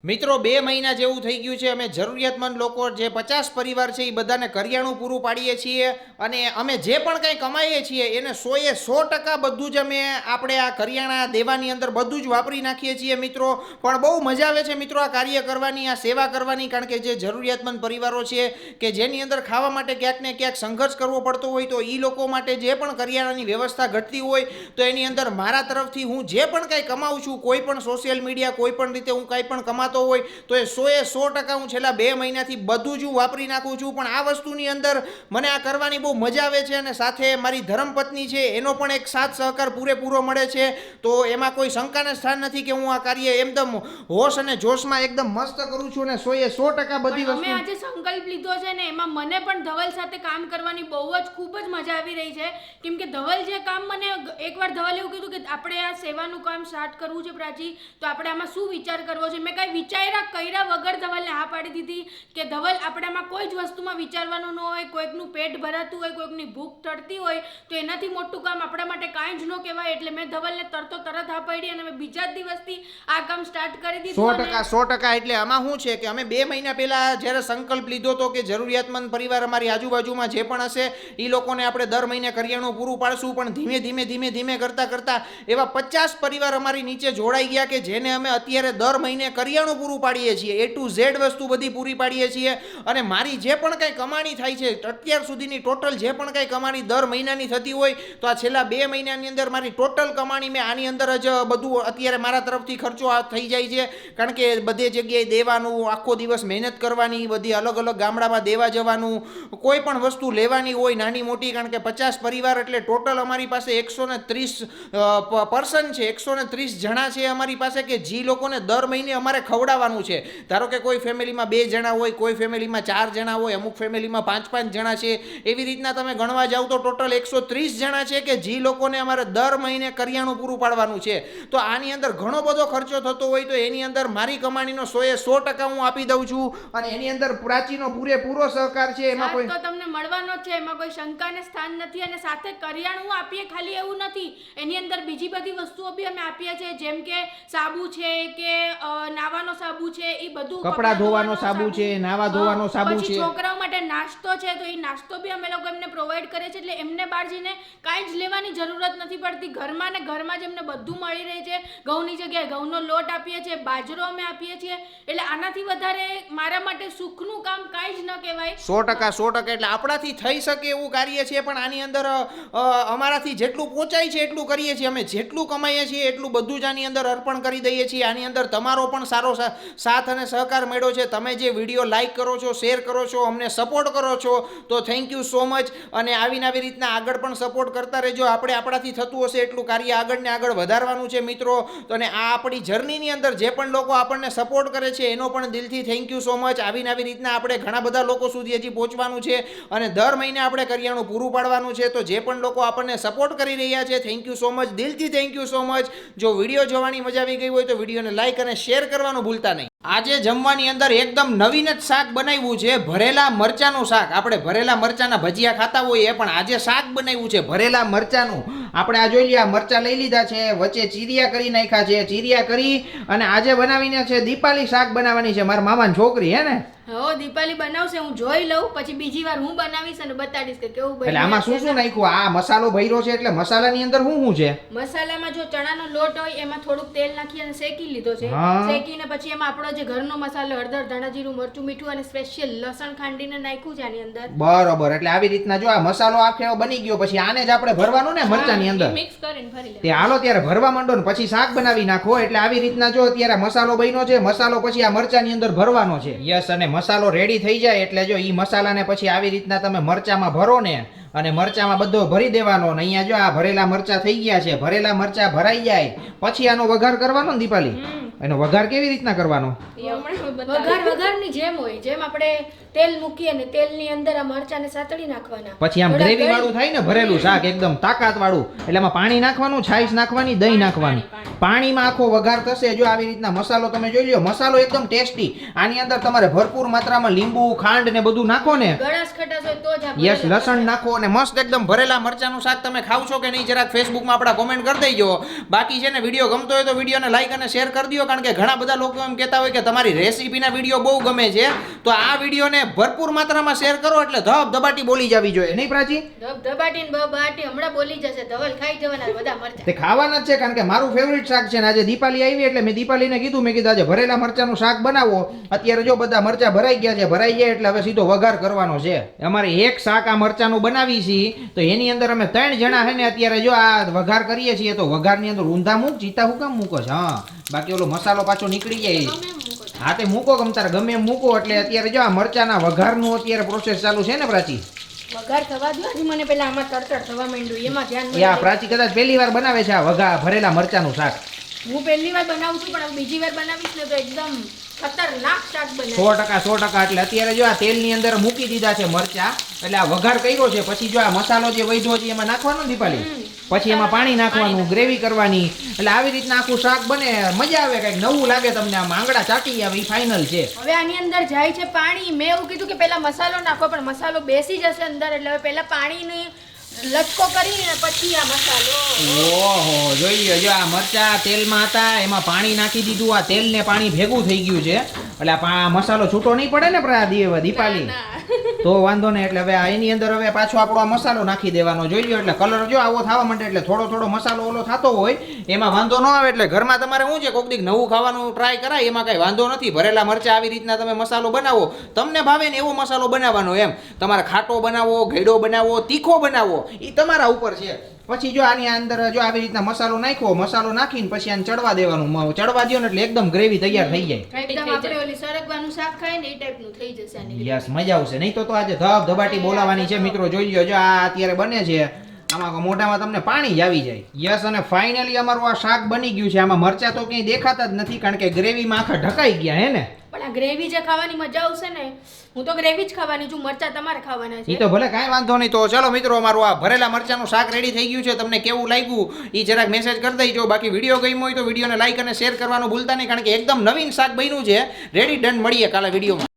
મિત્રો 2 મહિના જેવું થઈ ગયું છે. અમે જરૂરિયાતમંદ લોકો જે 50 પરિવાર છે એ બધાને કરિયાણું પૂરું પાડીએ છીએ અને અમે જે પણ કંઈ કમાઈએ છીએ એને 100% બધું જ અમે આપણે આ કરિયાણા દેવાની અંદર બધું જ વાપરી નાખીએ છીએ મિત્રો. પણ બહુ મજા આવે છે મિત્રો આ કાર્ય કરવાની, આ સેવા કરવાની, કારણ કે જે જરૂરિયાતમંદ પરિવારો છે કે જેની અંદર ખાવા માટે ક્યાંક ને ક્યાંક સંઘર્ષ કરવો પડતો હોય તો એ લોકો માટે જે પણ કરિયાણાની વ્યવસ્થા ઘટતી હોય તો એની અંદર મારા તરફથી હું જે પણ કંઈ કમાઉં છું, કોઈ પણ સોશિયલ મીડિયા કોઈ પણ રીતે હું કંઈ પણ કમાતો હોય તો એ 100% હું છેલ્લા 2 મહિનાથી બધું જ હું વાપરી નાખું છું. પણ આ વસ્તુની અંદર મને આ કરવાની બહુ મજા આવે છે અને સાથે મારી ધર્મપત્ની છે એનો પણ એક સાથ સહકાર પૂરેપૂરો મળે છે. તો એમાં કોઈ શંકાને સ્થાન નથી કે હું આ કાર્ય એકદમ હોશ અને જોશમાં એકદમ મસ્ત કરું છું અને 100% બધી વસ્તુ. અમે આજે સંકલ્પ લીધો છે ને એમાં મને પણ ધવલ સાથે કામ કરવાની બહુ જ ખૂબ જ મજા આવી રહી છે. કેમ કે ધવલ જે કામ મને એકવાર ધવલ એવું કીધું કે આપણે આ સેવાનું કામ સ્ટાર્ટ કરવું છે પ્રાચી, તો આપણે આમાં શું વિચાર કરવો છે. મેં કાંઈ વિચાર્યા કર્યા વગર ધવલને હા પાડી દીધી કે ધવલ આપણે આમાં કોઈ જ વસ્તુમાં વિચારવાનું ન હોય. કોઈકનું પેટ ભરાતું હોય, કોઈકની ભૂખ તડતી હોય તો એનાથી મોટું કામ આપણા માટે કાંઈ જ ન કહેવાય. એટલે મેં ધવલને તરત હા પાડી અને મેં બીજા જ દિવસથી આ કામ સ્ટાર્ટ કરી દીધું. 100%. એટલે આમાં શું છે કે અમે 2 મહિના પહેલા જ્યારે સંકલ્પ લીધો હતો કે જરૂરિયાતમંદ પરિવાર અમારી આજુબાજુમાં જે પણ હશે એ લોકોને આપણે દર મહિને કરિયાણું પૂરું પાડશું. પણ ધીમે કરતા એવા 50 પરિવાર અમારી નીચે જોડાઈ ગયા કે જેને અમે અત્યારે દર મહિને કરિયાણું પૂરું પાડીએ છીએ. A to Z વસ્તુ બધી પૂરી પાડીએ છીએ. અને મારી જે પણ કંઈ કમાણી થાય છે અત્યાર સુધીની ટોટલ જે પણ કંઈ કમાણી દર મહિનાની થતી હોય તો આ છેલ્લા 2 મહિનાની અંદર મારી ટોટલ કમાણી મેં આની અંદર જ બધું અત્યારે મારા તરફથી ખર્ચો થઈ જાય છે. કારણ કે બધે જગ્યાએ દેવાનું, આખો દિવસ મહેનત કરવાની, બધી અલગ અલગ ગામડામાં દેવા જવાનું, કોઈ પણ વસ્તુ લેવાની હોય નાની મોટી, કારણ કે 50 પરિવાર એટલે ટોટલ અમારી પાસે 130 પર્સન છે, 130 જણા છે અમારી પાસે કે જે લોકોને દર મહિને અમારે ખવડાવવાનું છે. ધારો કે કોઈ ફેમિલીમાં 2 જણા હોય, કોઈ ફેમિલીમાં 4 જણા હોય, અમુક ફેમિલીમાં 5 જણા છે. એવી રીતના તમે ગણવા જાવ તો ટોટલ 130 જણા છે કે જે લોકોને અમારે દર મહિને કરિયાણું પૂરું પાડવાનું છે. તો આની અંદર ઘણો બધો ખર્ચો થતો હોય તો એની અંદર મારી કમાણીનો 100% હું આપી દઉં છું અને એની અંદર પ્રાચીનો પૂરેપૂરો સહકાર છે. એમાં કોઈ તો તમને મળવાનો જ છે, એમાં કોઈ શંકાને સ્થાન નથી. અને સાથે કરિયાણું આપીએ ખાલી એવું નથી, એની અંદર બીજી બધી વસ્તુઓ બી અમે આપીએ છીએ, જેમ કે સાબુ છે કે નાવાનો સાબુ છે, એ બધું કપડાં ધોવાનો સાબુ છે, નાવા ધોવાનો સાબુ છે. પછી છોકરાઓ માટે નાસ્તો છે તો એ નાસ્તો બી અમે લોકો એમને પ્રોવાઈડ કરીએ છીએ. એટલે એમને બહાર જઈને કાંઈ જ લેવાની જરૂરત નથી પડતી. ઘરમાં ને ઘરમાં જ એમને બધું મળી રહે છે. ઘઉંની જગ્યાએ ઘઉંનો લોટ આપીએ છીએ, બાજરો અમે આપીએ છીએ. એટલે આનાથી વધારે મારા માટે સુખનું કામ કાંઈ જ ન કહેવાય. 100%. એટલે આપણાથી થઈ શકે એવું કાર્ય છે. પણ આની અંદર અમારાથી જેટલું પહોંચાય છે એટલું કરીએ છીએ. અમે જેટલું કમાઈએ છીએ એટલું બધું જ આની અંદર અર્પણ કરી દઈએ છીએ. આની અંદર તમારો પણ સારો સાથ અને સહકાર મળ્યો છે. તમે જે વિડીયો લાઈક કરો છો, શેર કરો છો, અમને સપોર્ટ કરો છો તો થેન્ક યુ સો મચ. અને આવી રીતના આગળ પણ સપોર્ટ કરતા રહેજો. આપણાથી થતું હશે એટલું કાર્ય આગળ ને આગળ વધારવાનું છે મિત્રો. તો અને આ આપણી જર્નીની અંદર જે પણ લોકો આપણને સપોર્ટ કરે છે એનો પણ દિલથી થેન્ક યુ સો મચ. આવી રીતના આપણે ઘણા બધા લોકો સુધી હજી પહોંચવાનું છે અને દર મહિને આપણે કરિયાણું પૂરું પાડવાનું છે. તો જે પણ લોકો આપણને સપોર્ટ કરી રહ્યા છે થેન્ક યુ સો મચ, દિલથી થેન્ક યુ સો મચ. જો વિડીયો જોવાની મજા આવી ગઈ હોય તો વિડીયોને લાઈક અને શેર કરવાનું ભૂલતા નહીં. આજે જમવાની અંદર એકદમ નવીન જ શાક બનાવ્યું છે, ભરેલા મરચાનું શાક. આપણે ભરેલા મરચાના ભજીયા ખાતા હોઈએ પણ આજે શાક બનાવ્યું છે ભરેલા મરચાનું. આપણે આ જોઈ લઈએ, આ મરચા લઈ લીધા છે, વચ્ચે ચીરિયા કરી નાખ્યા છે. ચીરિયા કરી અને આજે બનાવીને છે દીપાલી શાક બનાવવાની છે, મારા મામાની છોકરી હે ને. હો દીપાલી બનાવશે, હું જોઈ લઉં પછી બીજી વાર હું બનાવીશ અને બતાડીશ કે કેવું બન્યું. એટલે આમાં શું નાખ્યું? આ મસાલો ભર્યો છે એટલે મસાલાની અંદર શું છે? મસાલામાં જો ચણાનો લોટ હોય એમાં થોડુંક તેલ નાખી અને શેકી લીધો છે. શેકીને પછી એમાં આપણો જે ઘરનો મસાલો હળદર, ધાણા જીરું, મરચું, મીઠું અને સ્પેશિયલ લસણ ખાંડીને નાખ્યું છે આની અંદર. બરોબર. એટલે આવી રીતના જો આ મસાલો આખો બની ગયો પછી આને જ આપણે ભરવાનું ને મરચાની અંદર. મિક્સ કરીને ભરી લે. તે હાલો ત્યારે ભરવા માંડો ને પછી શાક બનાવી નાખો. એટલે આવી રીતના જો અત્યારે મસાલો બન્યો છે, મસાલો પછી આ મરચાની અંદર ભરવાનો છે. યસ. અને મસાલો રેડી થઈ જાય એટલે જો ઈ મસાલાને પછી આવી રીતના તમે મરચામાં ભરો ને અને મરચામાં બધો ભરી દેવાનો. ને અહીંયા જો આ ભરેલા મરચા થઈ ગયા છે. ભરેલા મરચા ભરાઈ જાય પછી આનો વઘાર કરવાનો ને દીપાલી. એનો વઘાર કેવી રીતના કરવાનો? વઘારની જેમ હોય, જેમ આપણે તેલ મૂકી અને તેલની અંદર આ મરચાને સાતળી નાખવાના. પછી આમ થોડા ગ્રેવી વાળું થાય ને ભરેલું શાક એકદમ તાકાત વાળું, એટલે એમાં પાણી નાખવાનું, છાશ નાખવાની, દહીં નાખવાનું. પાણીમાં આખો વઘાર થશે. જો આવી રીતના મસાલો તમે જોઈ લો, મસાલો એકદમ ટેસ્ટી. આની અંદર તમારે ભરપૂર માત્રામાં લીંબુ, ખાંડ ને બધું નાખો ને, ગળાશ ખટાશ હોય તો જ આ યસ, ભરેલા લસણ નાખો અને મસ્ત એકદમ ભરેલા મરચાનું શાક તમે ખાવ છો કે નહીં જરાક ફેસબુકમાં આપણા કોમેન્ટ કરી દેજો. બાકી છે ને વિડીયો ગમતો હોય તો વિડીયોને લાઈક અને શેર કરી દો, કારણ કે ઘણા બધા લોકો એમ કહેતા હોય કે તમારી રેસીપીના વિડીયો બહુ ગમે છે. તો આ વિડીયોને ભરપૂર માત્રામાં શેર કરો એટલે ધબધબાટી બોલી જવી જોઈએ, નહીં પ્રાચી? ધબાટીને બબાટી હમણાં બોલી જશે. ધવલ ખાઈ જવાના બધા મરચા. તે ખાવાના જ છે, કારણ કે મારું ફેવરિટ શાક છે ને આજે દીપાલી આવી એટલે મેં દીપાલીને કીધું, મેં કીધું આજે ભરેલા મરચાનું શાક બનાવો. અત્યારે જો બધા મરચા ભરાઈ ગયા છે, ભરાઈ ગયા એટલે હવે સીધો વઘાર કરવાનો છે. અમારે એક શાક આ મરચાનું બનાવી છીએ તો એની અંદર અમે 3 જણા છે ને અત્યારે જો આ વઘાર કરીએ છીએ. તો વઘારની અંદર ઊંધા મૂક, જીતા હું કામ મૂકો છો? હા, બાકી ઓલો મસાલો પાછો નીકળી જાય. ગમે એમ મૂકો છો. હા તે મૂકો ગમ તારે ગમે એમ મૂકો. એટલે અત્યારે જો આ મરચાના વઘારનું અત્યારે પ્રોસેસ ચાલુ છે ને પ્રાચી? વઘાર થવા દો. હજી મને પેલા આમાં તડતડ થવા માંડ્યું, એમાં ધ્યાન એ આ નથી. પ્રાચી કદાચ પહેલી વાર બનાવે છે આ વઘાર ભરેલા મરચાનું શાક. હું પહેલી વાર બનાવું છું, પણ હવે બીજી વાર બનાવીશ ને તો એકદમ ખતરનાક શાક બને. 100%. એટલે અત્યારે જો આ તેલની અંદર મૂકી દીધા છે મરચા, એટલે આ વઘાર કર્યો છે. પછી જો આ મસાલો જે વૈધો છે એમાં નાખવાનો ને દીપાલી, પછી એમાં પાણી નાખવાનું, ગ્રેવી કરવાની. એટલે આવી રીતના આખું શાક બને. મજા આવે, કંઈક નવું લાગે તમને, આમ આંગળા ચાટી આવે, એ ફાઇનલ છે. હવે આની અંદર જાય છે પાણી. મેં એવું કીધું કે પહેલા મસાલો નાખો, પણ મસાલો બેસી જશે અંદર, એટલે હવે પહેલા પાણીની લટકો કરીને પછી આ મસાલો. ઓહો, જોઈએ જો આ મરચા તેલમાં હતા, એમાં પાણી નાખી દીધું, આ તેલ ને પાણી ભેગું થઈ ગયું છે. એટલે આ મસાલો છૂટો નહીં પડે ને દીપાલી? તો વાંધો નહીં. એટલે હવે એની અંદર હવે પાછો આપણો આ મસાલો નાખી દેવાનો. જોઈ લો, એટલે કલર જો આવો થવા માંડે એટલે થોડો થોડો મસાલો ઓલો થતો હોય એમાં વાંધો ન આવે. એટલે ઘરમાં તમારે શું છે, કોક દીક નવું ખાવાનું ટ્રાય કરાય, એમાં કઈ વાંધો નથી. ભરેલા મરચા આવી રીતના તમે મસાલો બનાવો, તમને ભાવે ને એવો મસાલો બનાવવાનો. એમ તમારે ખાટો બનાવો, ઘેડો બનાવો, તીખો બનાવો, એ તમારા ઉપર છે. પછી જો આની અંદર જો આવી રીતના મસાલો નાખ્યો, મસાલો નાખીને પછી આને ચડવા દેવાનું. ચડવા દો ને એટલે એકદમ ગ્રેવી તૈયાર થઈ જાય. એકદમ આપણે ઓલી સરગવાનું શાક ખાય ને એ ટાઈપનું થઈ જશે આની. યસ, મજા આવશે. નહીં તો આજે ધબધબાટી બોલાવાની છે મિત્રો. જોઈ લ્યો, જો આ અત્યારે બને છે, આમાં મોઢામાં તમને પાણી જ આવી જાય. યસ, અને ફાઇનલી અમારું આ શાક બની ગયું છે. આમાં મરચા તો ક્યાંય દેખાતા જ નથી, કારણ કે ગ્રેવીમાં આખા ઢકાઈ ગયા હે ને. પણ આ ગ્રેવી જે ખાવાની મજા આવશે ને, હું તો ગ્રેવી જ ખાવાની છું, મરચા તમારે ખાવાના છે. એ તો ભલે કાંઈ વાંધો નહીં. તો ચાલો મિત્રો, અમારું આ ભરેલા મરચાનું શાક રેડી થઈ ગયું છે. તમને કેવું લાગ્યું એ જરાક મેસેજ કરી દેજો. બાકી વિડીયો ગમ્યો હોય તો વિડીયોને લાઈક અને શેર કરવાનું ભૂલતા નહીં, કારણ કે એકદમ નવીન શાક બન્યું છે. Ready done. મળીએ કાલે વિડીયોમાં.